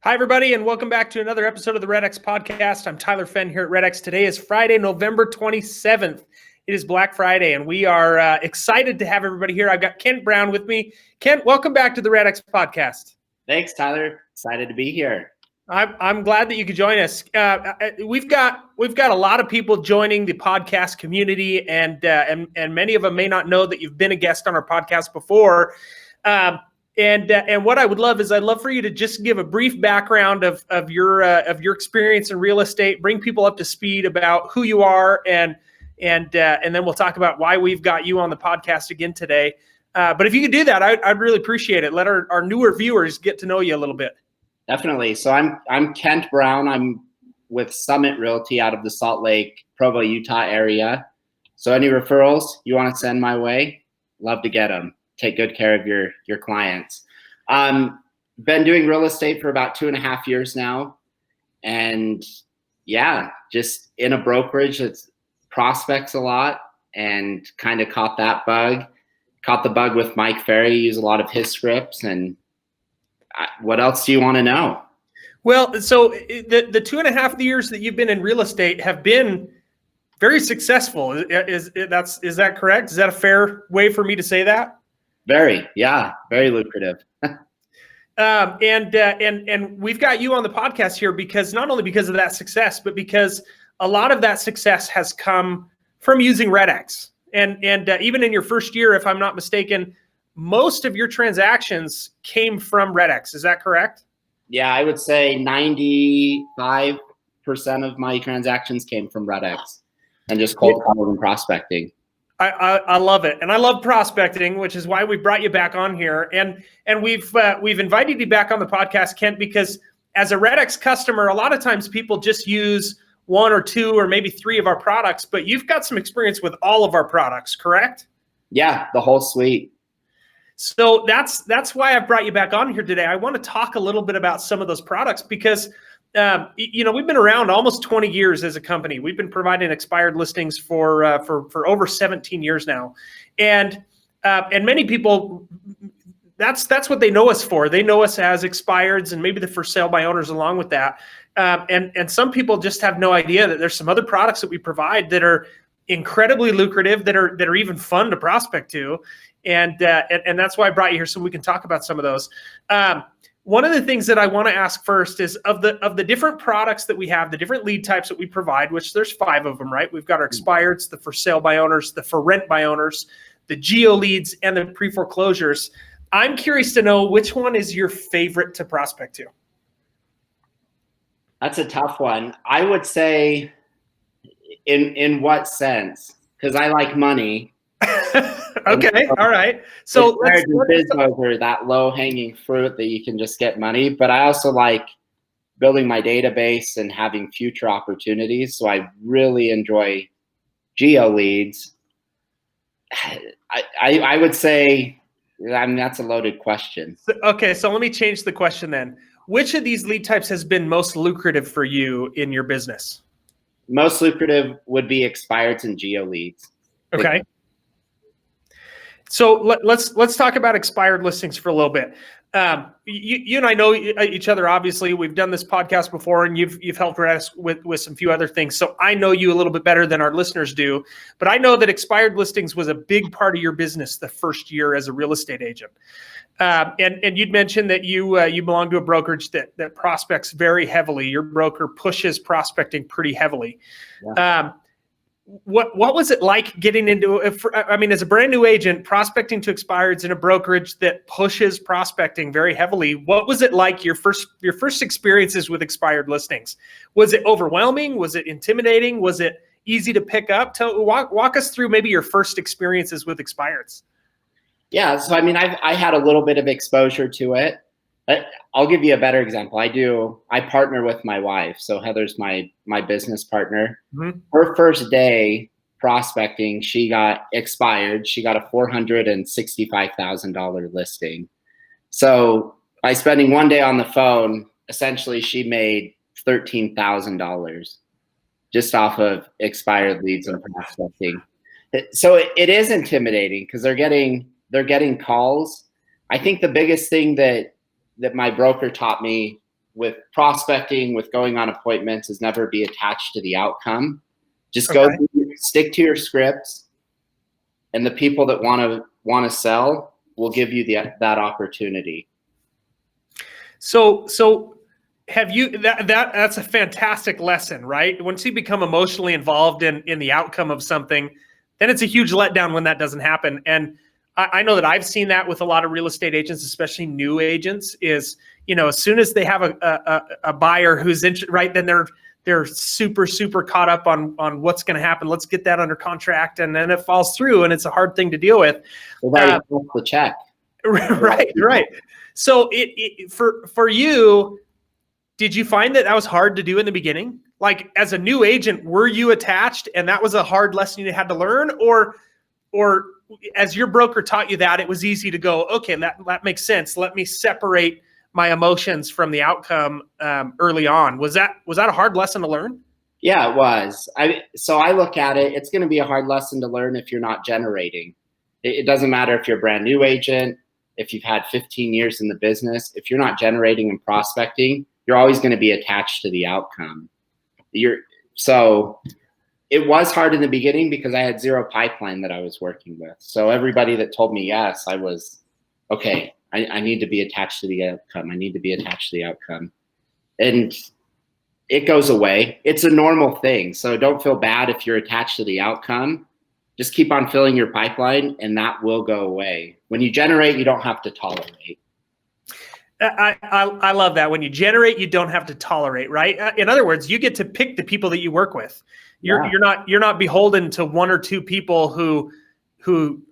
Hi, everybody, and welcome back to another episode of the REDX podcast. I'm Tyler Fenn here at REDX. Today is Friday, November 27th. It is Black Friday, and we are excited to have everybody here. I've got Kent Brown with me. Kent, welcome back to the REDX podcast. Thanks, Tyler. Excited to be here. I'm glad that you could join us. We've got a lot of people joining the podcast community, and many of them may not know that you've been a guest on our podcast before. And what I would love is I'd love for you to just give a brief background of your experience in real estate, bring people up to speed about who you are, and then we'll talk about why we've got you on the podcast again today. But if you could do that, I'd really appreciate it. Let our newer viewers get to know you a little bit. Definitely. So I'm Kent Brown. I'm with Summit Realty out of the Salt Lake, Provo, Utah area. So any referrals you want to send my way, love to get them. Take good care of your clients. Been doing real estate for about 2.5 years now. And yeah, just in a brokerage that prospects a lot, and kind of caught the bug with Mike Ferry, use a lot of his scripts. And what else do you want to know? Well, so the 2.5 years that you've been in real estate have been very successful. Is that correct? Is that a fair way for me to say that? Very lucrative. And we've got you on the podcast here because not only because of that success, but because a lot of that success has come from using REDX. And even in your first year, if I'm not mistaken, most of your transactions came from REDX. Is that correct? Yeah, I would say 95% of my transactions came from REDX and just cold calling and prospecting. I love it. And I love prospecting, which is why we brought you back on here. And we've invited you back on the podcast, Kent, because as a REDX customer, a lot of times people just use 1 or 2 or maybe 3 of our products, but you've got some experience with all of our products, correct? Yeah, the whole suite. So that's why I brought you back on here today. I want to talk a little bit about some of those products because we've been around almost 20 years as a company. We've been providing expired listings for over 17 years now, and many people, that's what they know us for. They know us as expireds and maybe the for sale by owners along with that. And some people just have no idea that there's some other products that we provide that are incredibly lucrative, that are even fun to prospect to, and that's why I brought you here so we can talk about some of those. One of the things that I want to ask first is of the different products that we have, the different lead types that we provide, which there's 5 of them, right? We've got our expireds, the for sale by owners, the for rent by owners, the GeoLeads, and the pre-foreclosures. I'm curious to know which one is your favorite to prospect to. That's a tough one. I would say in what sense? Because I like money. Okay, all right. So FRBOs are that low-hanging fruit that you can just get money, but I also like building my database and having future opportunities. So I really enjoy GeoLeads. I would say, that's a loaded question. Okay, so let me change the question then. Which of these lead types has been most lucrative for you in your business? Most lucrative would be expireds and GeoLeads. Okay. So let's talk about expired listings for a little bit. You and I know each other. Obviously, we've done this podcast before, and you've helped us with some few other things. So I know you a little bit better than our listeners do. But I know that expired listings was a big part of your business the first year as a real estate agent. And you'd mentioned that you belong to a brokerage that prospects very heavily. Your broker pushes prospecting pretty heavily. Yeah. What was it like getting into, as a brand new agent, prospecting to expireds in a brokerage that pushes prospecting very heavily? What was it like your first experiences with expired listings? Was it overwhelming? Was it intimidating? Was it easy to pick up? Walk us through maybe your first experiences with expireds. Yeah, so I had a little bit of exposure to it. I'll give you a better example. I partner with my wife. So Heather's my business partner. Mm-hmm. Her first day prospecting, she got expired. She got a $465,000 listing. So by spending one day on the phone, essentially she made $13,000 just off of expired leads and prospecting. So it is intimidating because they're getting calls. I think the biggest thing that my broker taught me prospecting, with going on appointments, is never be attached to the outcome. Just go stick to your scripts, and the people that want to sell will give you that opportunity. So have you that's a fantastic lesson, right? Once you become emotionally involved in the outcome of something, then it's a huge letdown when that doesn't happen. And I know that I've seen that with a lot of real estate agents, especially new agents, is, as soon as they have a buyer who's interested, right, then they're super caught up on what's going to happen. Let's get that under contract. And then it falls through, and it's a hard thing to deal with. The check. Right. So for you, did you find that was hard to do in the beginning? Like, as a new agent, were you attached and that was a hard lesson you had to learn? Or as your broker taught you that, it was easy to go, okay, that makes sense. Let me separate my emotions from the outcome early on. Was that a hard lesson to learn? Yeah, it was. So I look at it, it's going to be a hard lesson to learn if you're not generating. It doesn't matter if you're a brand new agent, if you've had 15 years in the business, if you're not generating and prospecting, you're always going to be attached to the outcome. So it was hard in the beginning because I had zero pipeline that I was working with. So everybody that told me yes, I was, okay, I need to be attached to the outcome. I need to be attached to the outcome. And it goes away. It's a normal thing. So don't feel bad if you're attached to the outcome. Just keep on filling your pipeline, and that will go away. When you generate, you don't have to tolerate. I love that. When you generate, you don't have to tolerate, right? In other words, you get to pick the people that you work with. You're not beholden to one or two people who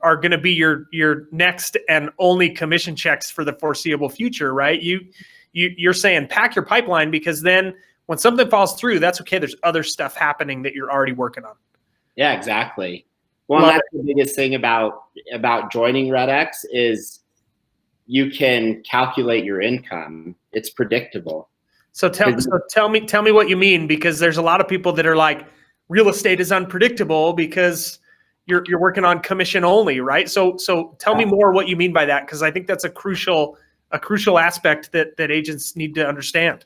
are going to be your next and only commission checks for the foreseeable future, right? You're saying pack your pipeline, because then when something falls through, that's okay. There's other stuff happening that you're already working on. Yeah, exactly. Well, that's the biggest thing about joining REDX is you can calculate your income. It's predictable. So tell me what you mean, because there's a lot of people that are like, real estate is unpredictable because you're working on commission only, right? So tell me more what you mean by that, because I think that's a crucial aspect that agents need to understand.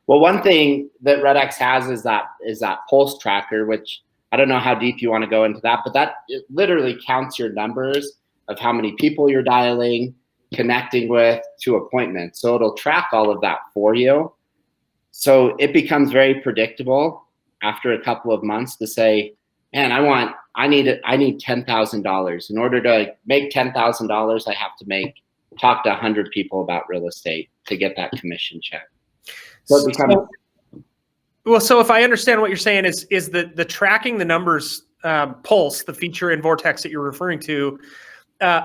Well, one thing that REDX has is that pulse tracker, which I don't know how deep you want to go into that, but it literally counts your numbers of how many people you're dialing, connecting with, to appointments. So it'll track all of that for you. So it becomes very predictable after a couple of months to say, man, I need $10,000. In order to make $10,000, I have to talk to 100 people about real estate to get that commission check. So so if I understand what you're saying is the tracking the numbers pulse, the feature in Vortex that you're referring to,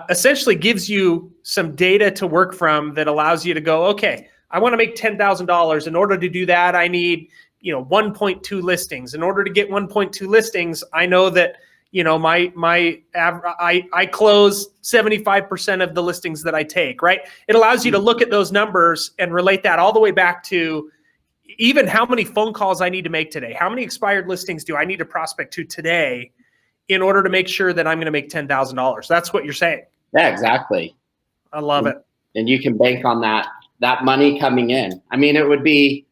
essentially gives you some data to work from that allows you to go, okay, I want to make $10,000. In order to do that, I need 1.2 listings. In order to get 1.2 listings, I know that I close 75% of the listings that I take, right? It allows you to look at those numbers and relate that all the way back to even how many phone calls I need to make today. How many expired listings do I need to prospect to today in order to make sure that I'm going to make $10,000? That's what you're saying. Yeah, exactly. I love it. And you can bank on that money coming in. I mean, it would be,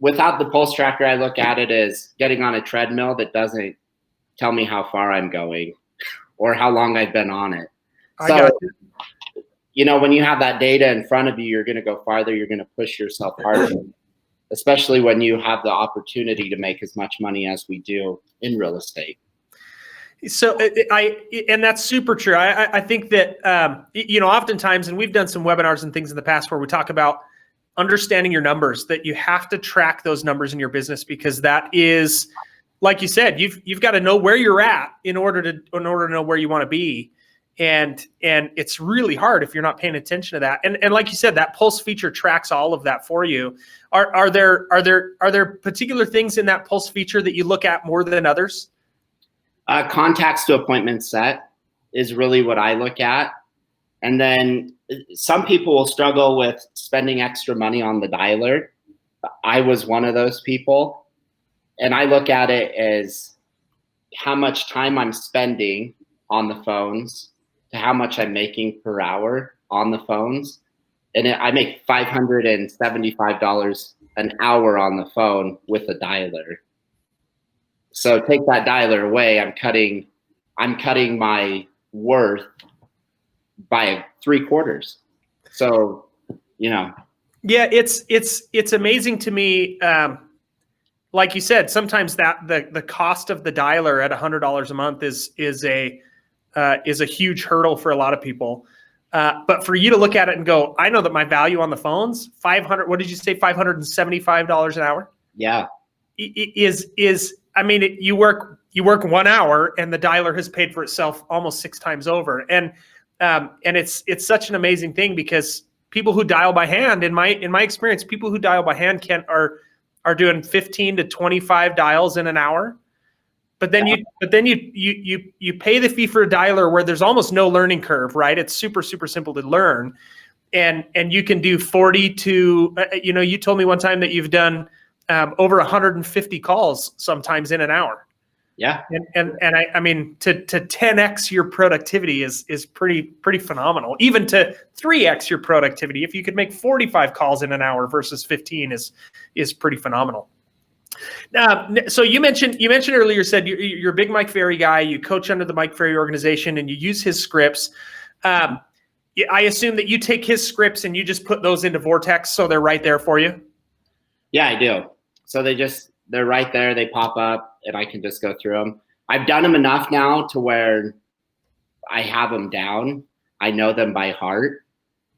without the pulse tracker, I look at it as getting on a treadmill that doesn't tell me how far I'm going or how long I've been on it. So, when you have that data in front of you, you're going to go farther. You're going to push yourself harder, especially when you have the opportunity to make as much money as we do in real estate. So and that's super true. I think that, oftentimes, and we've done some webinars and things in the past where we talk about understanding your numbers, that you have to track those numbers in your business, because that is, like you said, you've got to know where you're at in order to know where you want to be. And it's really hard if you're not paying attention to that. And like you said, that pulse feature tracks all of that for you. Are there particular things in that pulse feature that you look at more than others? Contacts to appointments set is really what I look at. And then some people will struggle with spending extra money on the dialer. I was one of those people. And I look at it as how much time I'm spending on the phones to how much I'm making per hour on the phones. and I make $575 an hour on the phone with a dialer. So take that dialer away, I'm cutting my worth by 3/4. So, you know. Yeah, it's amazing to me. Like you said, sometimes that the cost of the dialer at $100 a month is a huge hurdle for a lot of people. But for you to look at it and go, I know that my value on the phones, 500. What did you say? $575 an hour. Yeah. Is I mean, you work 1 hour and the dialer has paid for itself almost 6 times over. And it's such an amazing thing, because people who dial by hand, in my experience, people who dial by hand are doing 15 to 25 dials in an hour. But then you pay the fee for a dialer where there's almost no learning curve, right? It's super simple to learn, and you can do 40 to you told me one time that you've done over 150 calls sometimes in an hour. Yeah. And I mean, to 10x your productivity is pretty phenomenal. Even to 3x your productivity, if you could make 45 calls in an hour versus 15, is pretty phenomenal. So you mentioned earlier, said you're a big Mike Ferry guy. You coach under the Mike Ferry organization, and you use his scripts. I assume that you take his scripts and you just put those into Vortex, so they're right there for you. Yeah, I do. So they're right there. They pop up, and I can just go through them. I've done them enough now to where I have them down. I know them by heart.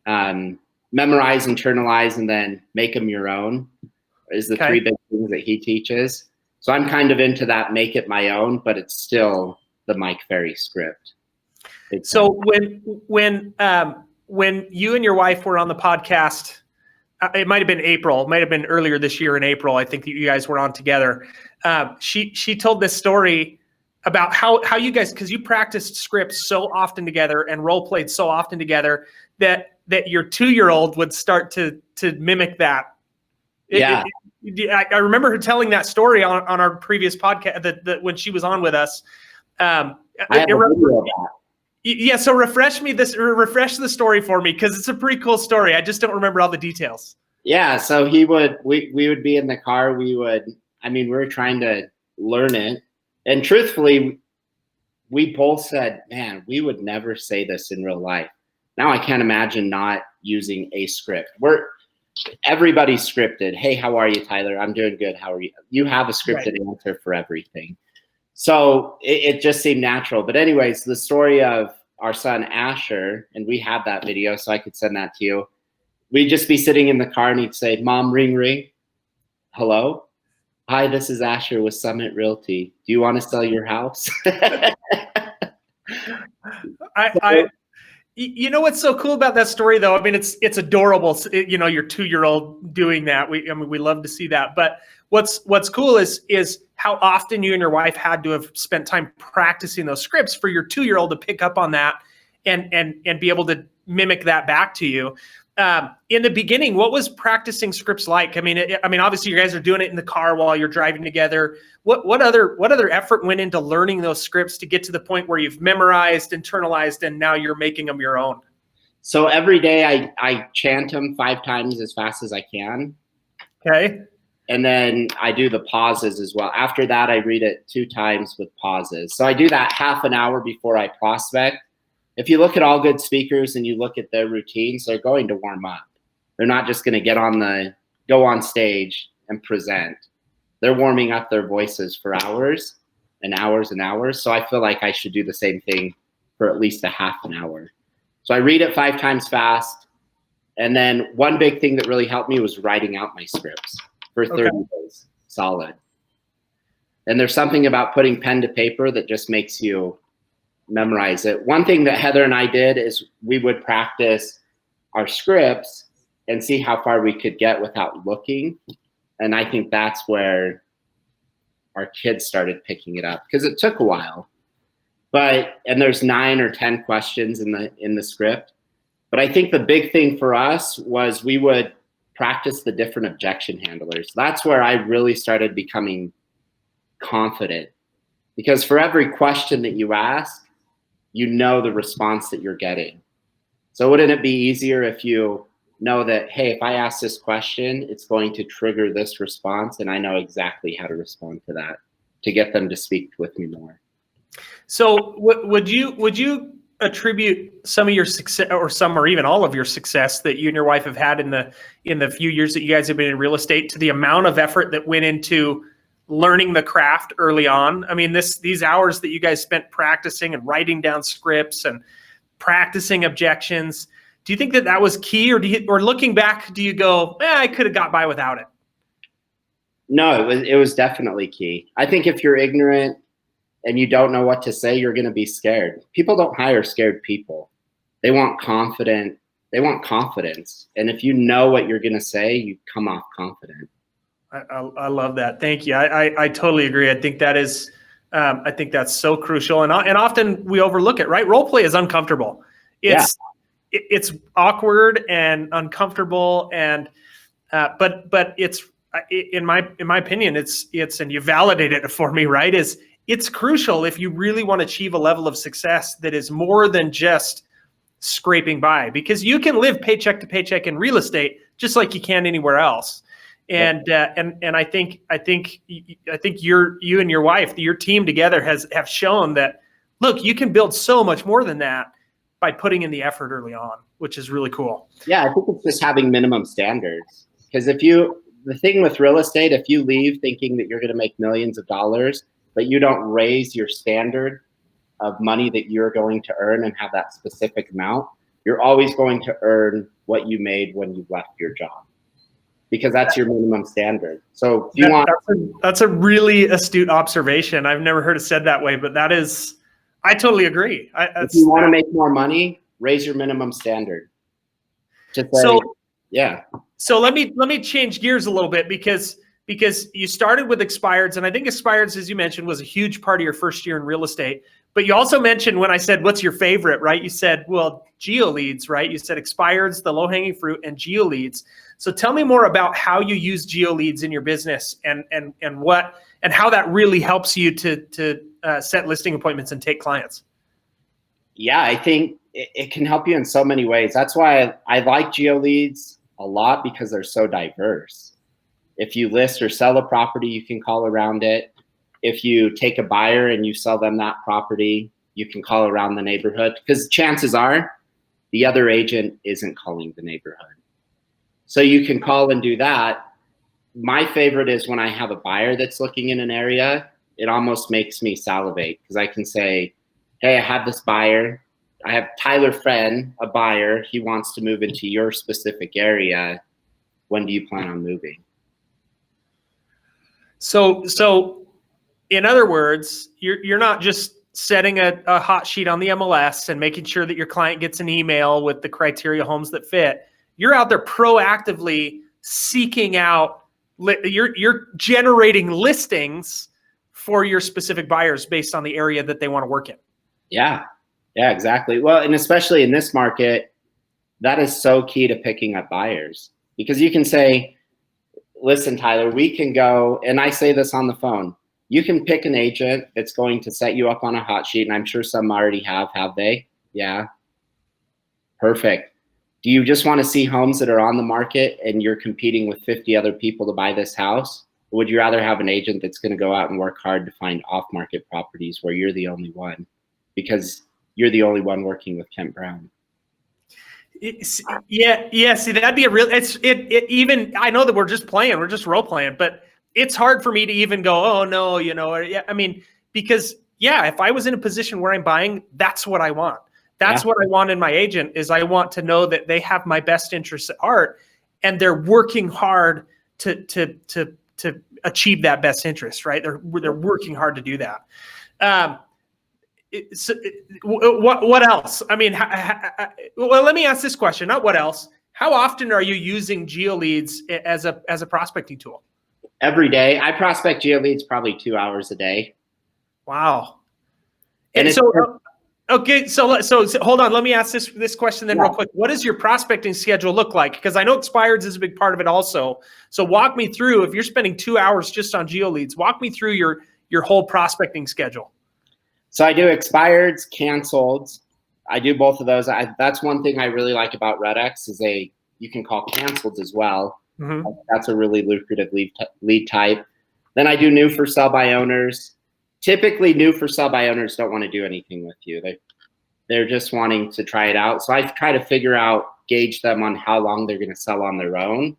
Memorize, internalize, and then make them your own is the 3 big things that he teaches. So I'm kind of into that, make it my own, but it's still the Mike Ferry script. So when you and your wife were on the podcast, it might have been April, it might have been earlier this year in April, I think that you guys were on together. She told this story about how you guys, because you practiced scripts so often together and role played so often together that your 2-year-old would start to mimic that. Yeah. I remember her telling that story on our previous podcast that when she was on with us. Yeah, so refresh the story for me, because it's a pretty cool story. I just don't remember all the details. Yeah, so we would be in the car. We were trying to learn it, and truthfully, we both said, "Man, we would never say this in real life." Now I can't imagine not using a script. Everybody's scripted. Hey, how are you, Tyler? I'm doing good. How are you? You have a scripted answer for everything. So it just seemed natural. But anyways, the story of our son Asher, and we have that video, so I could send that to you. We'd just be sitting in the car, and he'd say, "Mom, ring, ring. Hello? Hi, this is Asher with Summit Realty. Do you want to sell your house?" You know what's so cool about that story, though? I mean, it's adorable. Your 2-year-old doing that. We love to see that. But what's cool is how often you and your wife had to have spent time practicing those scripts for your 2-year-old to pick up on that and be able to mimic that back to you. In the beginning, what was practicing scripts like? I mean, obviously you guys are doing it in the car while you're driving together. What other effort went into learning those scripts to get to the point where you've memorized, internalized, and now you're making them your own? So every day I chant them 5 times as fast as I can. Okay. And then I do the pauses as well. After that, I read it 2 times with pauses. So I do that half an hour before I prospect. If you look at all good speakers and you look at their routines, they're going to warm up. They're not just going to go on stage and present. They're warming up their voices for hours and hours and hours. So I feel like I should do the same thing for at least a half an hour. So I read it 5 times fast. And then one big thing that really helped me was writing out my scripts for 30 days, solid. And there's something about putting pen to paper that just makes you memorize it. One thing that Heather and I did is we would practice our scripts and see how far we could get without looking. And I think that's where our kids started picking it up, because it took a while. And there's 9 or 10 questions in the script. But I think the big thing for us was we would practice the different objection handlers. That's where I really started becoming confident, because for every question that you ask, you know the response that you're getting. So wouldn't it be easier if you know that, hey, if I ask this question, it's going to trigger this response, and I know exactly how to respond to that to get them to speak with me more. So would you attribute some of your success, or even all of your success, that you and your wife have had in the few years that you guys have been in real estate, to the amount of effort that went into learning the craft early on? I mean, these hours that you guys spent practicing and writing down scripts and practicing objections, do you think that was key, or looking back, do you go, I could have got by without it? No, it was definitely key. I think if you're ignorant and you don't know what to say, you're going to be scared. People don't hire scared people. They want confidence. And if you know what you're going to say, you come off confident. I love that. Thank you. I totally agree. I think that is, I think that's so crucial. And often we overlook it, right? Role play is uncomfortable. It's awkward and uncomfortable. And, but it's, in my opinion, it's, and you validated it for me, right? It's crucial if you really want to achieve a level of success that is more than just scraping by, because you can live paycheck to paycheck in real estate just like you can anywhere else. And I think you and your wife, your team together have shown that, look, you can build so much more than that by putting in the effort early on, which is really cool. Yeah, I think it's just having minimum standards. Because the thing with real estate, if you leave thinking that you're going to make millions of dollars, but you don't raise your standard of money that you're going to earn and have that specific amount, you're always going to earn what you made when you left your job, because that's your minimum standard. So that's a really astute observation. I've never heard it said that way, but I totally agree. If you want to make more money, raise your minimum standard. So let me change gears a little bit, because you started with expireds, and I think expireds, as you mentioned, was a huge part of your first year in real estate. But you also mentioned, when I said, what's your favorite, right? You said, well, GeoLeads, right? You said expireds, the low-hanging fruit, and GeoLeads. So tell me more about how you use GeoLeads in your business, and how that really helps you to set listing appointments and take clients. Yeah, I think it can help you in so many ways. That's why I like GeoLeads a lot, because they're so diverse. If you list or sell a property, you can call around it. If you take a buyer and you sell them that property, you can call around the neighborhood, because chances are the other agent isn't calling the neighborhood. So you can call and do that. My favorite is when I have a buyer that's looking in an area. It almost makes me salivate, because I can say, hey, I have this buyer. I have Tyler Friend, a buyer. He wants to move into your specific area. When do you plan on moving? So in other words, you're not just setting a hot sheet on the MLS and making sure that your client gets an email with the criteria homes that fit. You're out there proactively seeking out, you're generating listings for your specific buyers based on the area that they want to work in. Yeah, exactly. Well, and especially in this market, that is so key to picking up buyers, because you can say, listen, Tyler, we can go, and I say this on the phone, you can pick an agent that's going to set you up on a hot sheet, and I'm sure some already have they? Yeah. Perfect. Do you just want to see homes that are on the market and you're competing with 50 other people to buy this house? Or would you rather have an agent that's going to go out and work hard to find off-market properties where you're the only one, because you're the only one working with Kent Brown? Yeah. See, that'd be a real. Even I know that we're just role playing, but it's hard for me to even go, oh no, I mean, because if I was in a position where I'm buying, that's what I want. That's what I want in my agent. Is I want to know that they have my best interests at heart, and they're working hard to achieve that best interest. Right? They're working hard to do that. What else? I mean, well, let me ask this question. Not what else. How often are you using GeoLeads as a prospecting tool? Every day. I prospect GeoLeads probably 2 hours a day. Wow. And so, okay, so hold on. Let me ask this question then real quick. What does your prospecting schedule look like? Because I know expireds is a big part of it also. So walk me through, if you're spending 2 hours just on GeoLeads, walk me through your whole prospecting schedule. So I do expireds, canceled. I do both of those. That's one thing I really like about REDX is you can call canceled as well. Mm-hmm. That's a really lucrative lead type. Then I do new for sell by owners. Typically, new for sell by owners don't want to do anything with you. They're just wanting to try it out. So I try to gauge them on how long they're going to sell on their own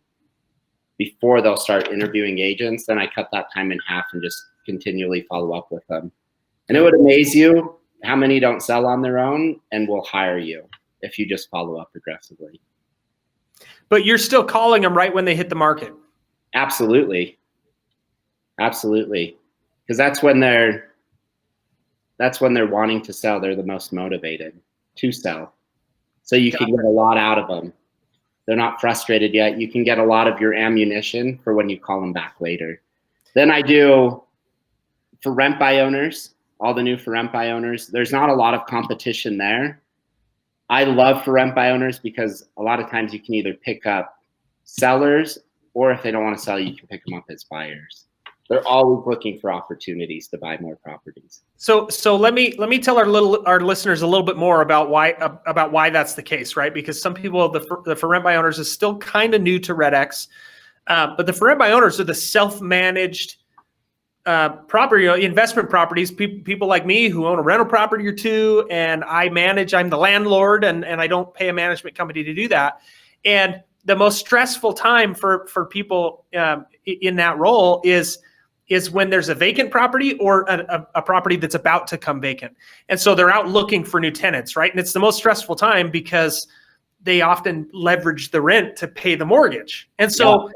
before they'll start interviewing agents. Then I cut that time in half and just continually follow up with them. And it would amaze you how many don't sell on their own and will hire you if you just follow up aggressively. But you're still calling them right when they hit the market. Absolutely. Absolutely. Because that's when they're wanting to sell. They're the most motivated to sell. So you can get a lot out of them. They're not frustrated yet. You can get a lot of your ammunition for when you call them back later. Then I do for rent by owners, all the new for rent by owners. There's not a lot of competition there. I love for rent by owners because a lot of times you can either pick up sellers, or if they don't want to sell, you can pick them up as buyers. They're always looking for opportunities to buy more properties. So let me tell our listeners a little bit more about why that's the case, right? Because some people, the for rent by owners is still kind of new to REDX, but the for rent by owners are the self-managed property, investment properties. People like me who own a rental property or two, and I'm the landlord, and I don't pay a management company to do that. And the most stressful time for people in that role is when there's a vacant property or a property that's about to come vacant. And so they're out looking for new tenants, right? And it's the most stressful time because they often leverage the rent to pay the mortgage. And so,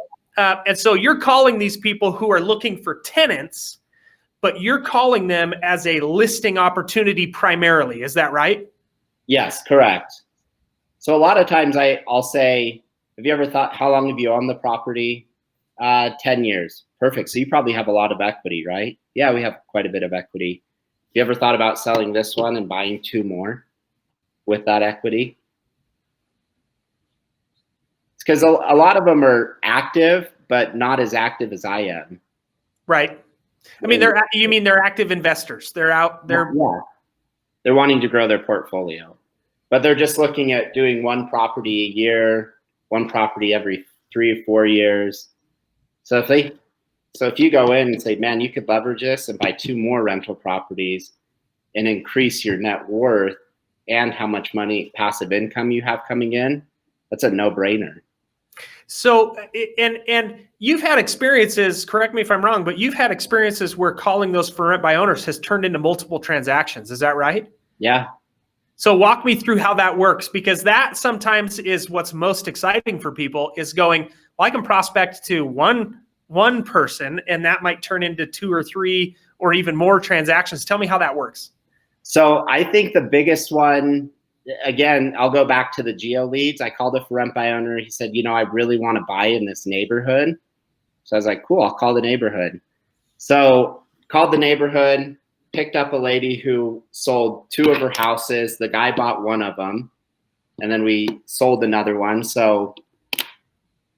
you're calling these people who are looking for tenants, but you're calling them as a listing opportunity primarily. Is that right? Yes, correct. So a lot of times I'll say, have you ever thought, how long have you owned the property? 10 years. Perfect. So you probably have a lot of equity, right? Yeah, we have quite a bit of equity. Have you ever thought about selling this one and buying 2 more with that equity? It's because a lot of them are active, but not as active as I am. Right. I mean, they're active investors. Yeah. They're wanting to grow their portfolio, but they're just looking at doing one property a year, one property every 3 or 4 years. So if you go in and say, man, you could leverage this and buy 2 more rental properties and increase your net worth and how much money, passive income you have coming in, that's a no-brainer. So, and you've had experiences, correct me if I'm wrong, but you've had experiences where calling those for rent by owners has turned into multiple transactions. Is that right? Yeah. So walk me through how that works, because that sometimes is what's most exciting for people, is going, well, I can prospect to one person and that might turn into 2 or 3 or even more transactions. Tell me how that works. So I think the biggest one, again, I'll go back to the GeoLeads. I called a for rent by owner. He said, I really want to buy in this neighborhood. So I was like, cool, I'll call the neighborhood. So called the neighborhood, picked up a lady who sold 2 of her houses. The guy bought 1 of them, and then we sold another one.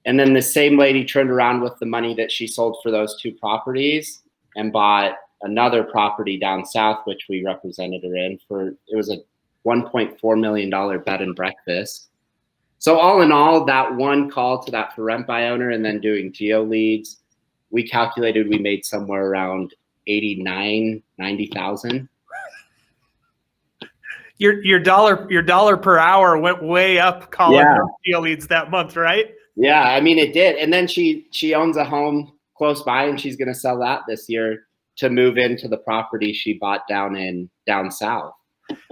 And then the same lady turned around with the money that she sold for those 2 properties and bought another property down south, which we represented her in for. It was a $1.4 million bed and breakfast. So all in all, that one call to that for rent by owner and then doing GeoLeads, we calculated we made somewhere around 89, 90,000. Your dollar per hour went way up calling GeoLeads that month, right? Yeah, I mean it did. And then she owns a home close by, and she's going to sell that this year to move into the property she bought down south.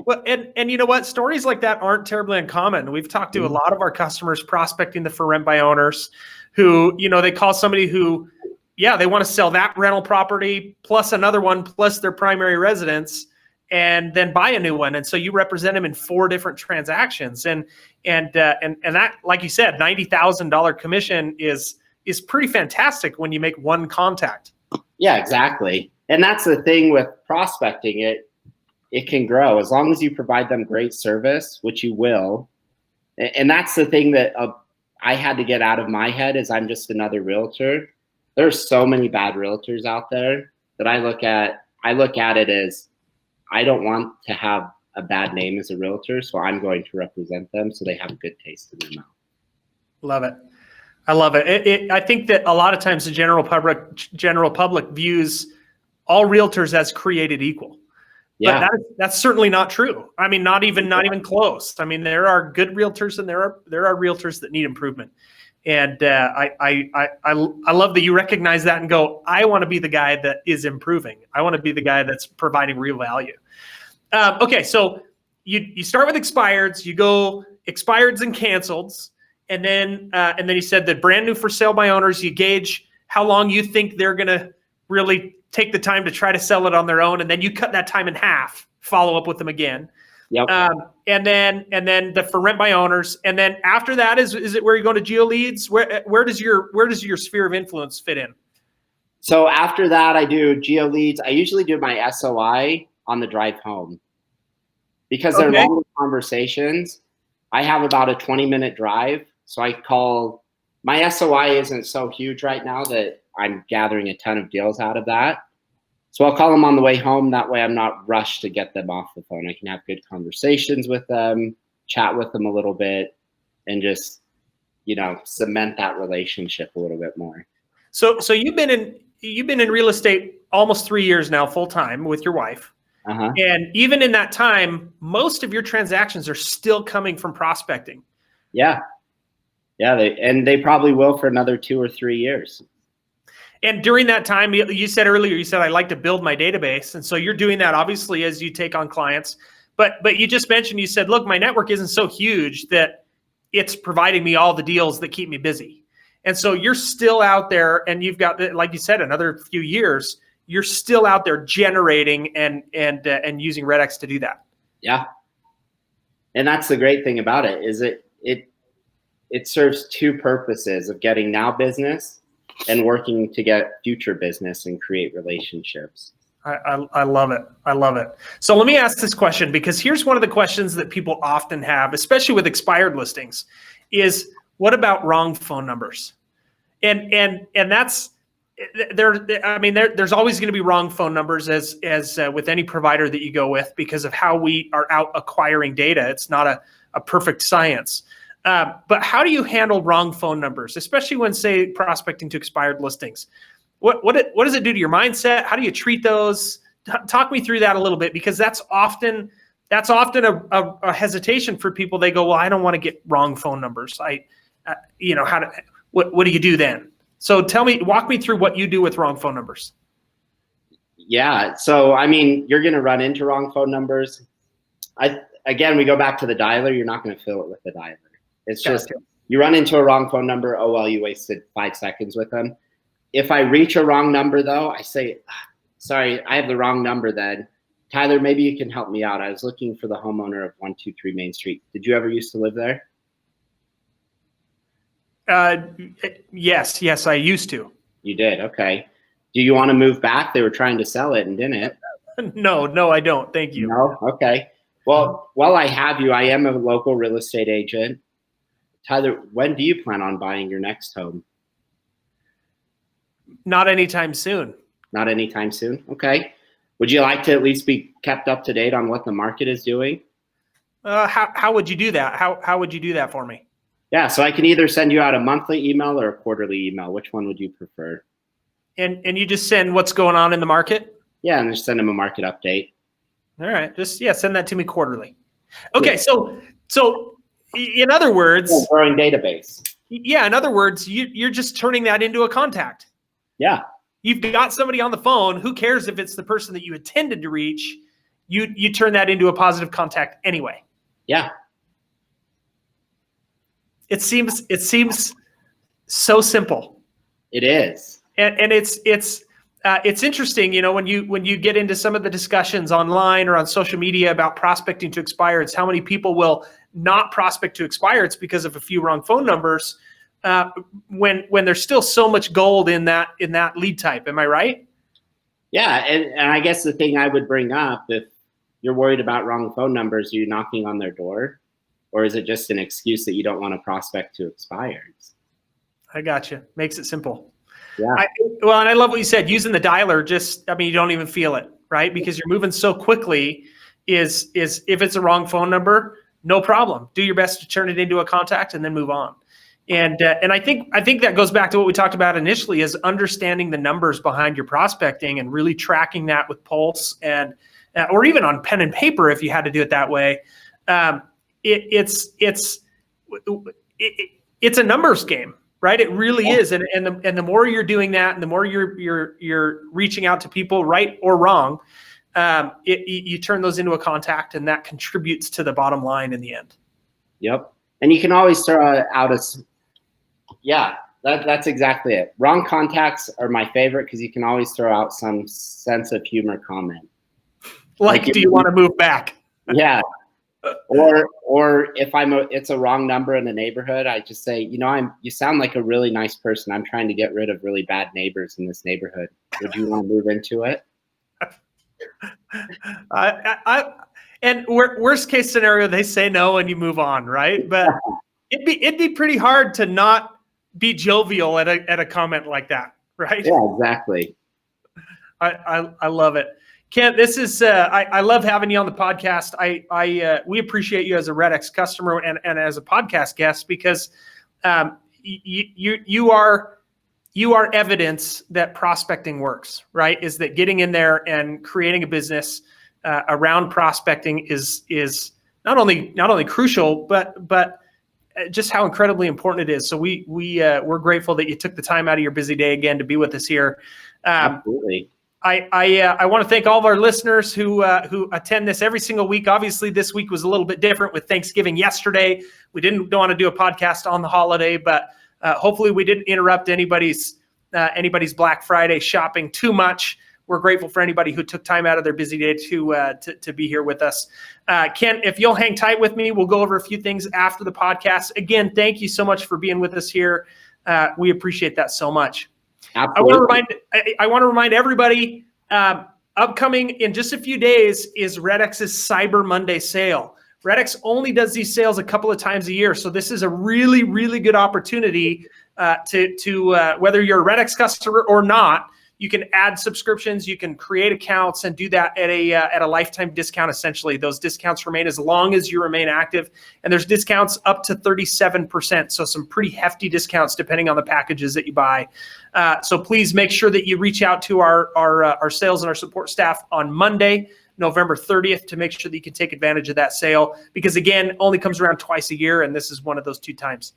Well, and you know what? Stories like that aren't terribly uncommon. We've talked to a lot of our customers prospecting the for rent by owners who, they call somebody who, they want to sell that rental property plus another one plus their primary residence and then buy a new one. And so you represent them in 4 different transactions. And that, like you said, $90,000 commission is pretty fantastic when you make one contact. Yeah, exactly. And that's the thing with prospecting. It can grow as long as you provide them great service, which you will. And that's the thing that I had to get out of my head, is I'm just another realtor. There's so many bad realtors out there that I look at it as, I don't want to have a bad name as a realtor, so I'm going to represent them so they have a good taste in their mouth. Love it. I love it. I think that a lot of times the general public views all realtors as created equal. Yeah. But that's certainly not true. I mean, not even close. I mean, there are good realtors and there are realtors that need improvement. And I love that you recognize that and go, I want to be the guy that is improving. I want to be the guy that's providing real value. Okay, so you start with expireds, you go expireds and canceleds, and then you said that brand new for sale by owners, you gauge how long you think they're going to really take the time to try to sell it on their own, and then you cut that time in half, follow up with them again. Yep. And then the for rent by owners, and then after that is it where you go to GeoLeads? Where does your sphere of influence fit in? So after that, I do GeoLeads. I usually do my SOI on the drive home because they're longer conversations. I have about a 20-minute drive, so I call. My SOI isn't so huge right now that I'm gathering a ton of deals out of that. So I'll call them on the way home. That way I'm not rushed to get them off the phone. I can have good conversations with them, chat with them a little bit, and just, cement that relationship a little bit more. So you've been in real estate almost 3 years now, full time with your wife. Uh-huh. And even in that time, most of your transactions are still coming from prospecting. Yeah. Yeah. They probably will for another 2 or 3 years. And during that time, you said earlier, I like to build my database. And so you're doing that obviously as you take on clients. But you just mentioned, you said, look, my network isn't so huge that it's providing me all the deals that keep me busy. And so you're still out there and you've got, like you said, another few years, you're still out there generating and using REDX to do that. Yeah. And that's the great thing about it is it serves two purposes of getting now business and working to get future business and create relationships. I love it. I love it. So let me ask this question, because here's one of the questions that people often have, especially with expired listings, is what about wrong phone numbers? And that's there's always going to be wrong phone numbers as with any provider that you go with, because of how we are out acquiring data. It's not a perfect science. But how do you handle wrong phone numbers, especially when, say, prospecting to expired listings? What does it do to your mindset? How do you treat those? Talk me through that a little bit, because that's often a hesitation for people. They go, well, I don't want to get wrong phone numbers. What do you do then? So walk me through what you do with wrong phone numbers. Yeah. So, you're going to run into wrong phone numbers. Again, we go back to the dialer. You're not going to fill it with the dialer. It's just, you run into a wrong phone number. Oh, well, you wasted 5 seconds with them. If I reach a wrong number though, I say, sorry, I have the wrong number then. Tyler, maybe you can help me out. I was looking for the homeowner of 123 Main Street. Did you ever used to live there? Yes, I used to. You did. Okay. Do you want to move back? They were trying to sell it and didn't. No, I don't. Thank you. No. Okay. Well, while I have you, I am a local real estate agent. Tyler, when do you plan on buying your next home? Not anytime soon. Not anytime soon. Okay. Would you like to at least be kept up to date on what the market is doing? How would you do that? How would you do that for me? Yeah, so I can either send you out a monthly email or a quarterly email. Which one would you prefer? And you just send what's going on in the market? Yeah, and just send them a market update. All right, send that to me quarterly. Okay, so in other words, growing database. Yeah, in other words, you're just turning that into a contact. Yeah. You've got somebody on the phone. Who cares if it's the person that you intended to reach? You turn that into a positive contact anyway. Yeah. It seems so simple. It is. And it's interesting, when you get into some of the discussions online or on social media about prospecting to expireds, how many people will not prospect to expireds because of a few wrong phone numbers, when there's still so much gold in that lead type. Am I right? Yeah, and I guess the thing I would bring up, if you're worried about wrong phone numbers, are you knocking on their door? Or is it just an excuse that you don't want to prospect to expireds? I got you. Makes it simple. Yeah. And I love what you said. Using the dialer, you don't even feel it, right? Because you're moving so quickly. Is if it's a wrong phone number, no problem. Do your best to turn it into a contact and then move on. And I think that goes back to what we talked about initially, is understanding the numbers behind your prospecting and really tracking that with Pulse and or even on pen and paper if you had to do it that way. It's a numbers game, right? It really is. And the more you're doing that, and the more you're reaching out to people, right or wrong, you turn those into a contact, and that contributes to the bottom line in the end. Yep. And you can always throw out that's exactly it. Wrong contacts are my favorite because you can always throw out some sense of humor comment. Like do you want to move back? Yeah. Or if it's a wrong number in the neighborhood, I just say, you sound like a really nice person. I'm trying to get rid of really bad neighbors in this neighborhood. Would you want to move into it? And worst case scenario, they say no and you move on, right? But it'd be pretty hard to not be jovial at a comment like that, right? Yeah, exactly. I love it. Kent, this is I love having you on the podcast. We appreciate you as a REDX customer and as a podcast guest, because you are evidence that prospecting works, right? Is that getting in there and creating a business around prospecting is not only crucial, but just how incredibly important it is. So we're grateful that you took the time out of your busy day again to be with us here. Absolutely. I want to thank all of our listeners who attend this every single week. Obviously, this week was a little bit different with Thanksgiving yesterday. We didn't want to do a podcast on the holiday, but hopefully we didn't interrupt anybody's Black Friday shopping too much. We're grateful for anybody who took time out of their busy day to be here with us. Ken, if you'll hang tight with me, we'll go over a few things after the podcast. Again, thank you so much for being with us here. We appreciate that so much. Absolutely. I want to remind everybody, upcoming in just a few days is REDX's Cyber Monday sale. REDX only does these sales a couple of times a year, so this is a really, really good opportunity to whether you're a REDX customer or not. You can add subscriptions, you can create accounts, and do that at a lifetime discount. Essentially, those discounts remain as long as you remain active, and there's discounts up to 37%. So some pretty hefty discounts depending on the packages that you buy. So please make sure that you reach out to our sales and our support staff on Monday, November 30th, to make sure that you can take advantage of that sale, because again, only comes around twice a year, and this is one of those 2 times.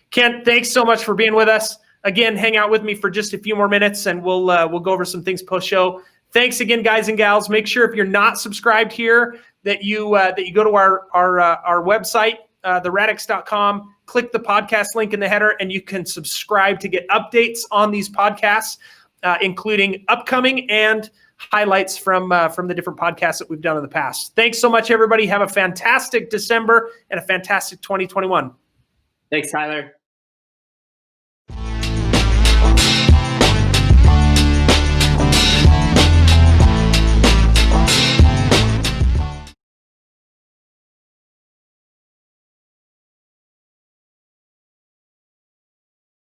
Kent, thanks so much for being with us. Again, hang out with me for just a few more minutes, and we'll go over some things post-show. Thanks again, guys and gals. Make sure if you're not subscribed here that you go to our website, theredx.com, click the podcast link in the header, and you can subscribe to get updates on these podcasts, including upcoming and highlights from the different podcasts that we've done in the past. Thanks so much, everybody. Have a fantastic December and a fantastic 2021. Thanks, Tyler.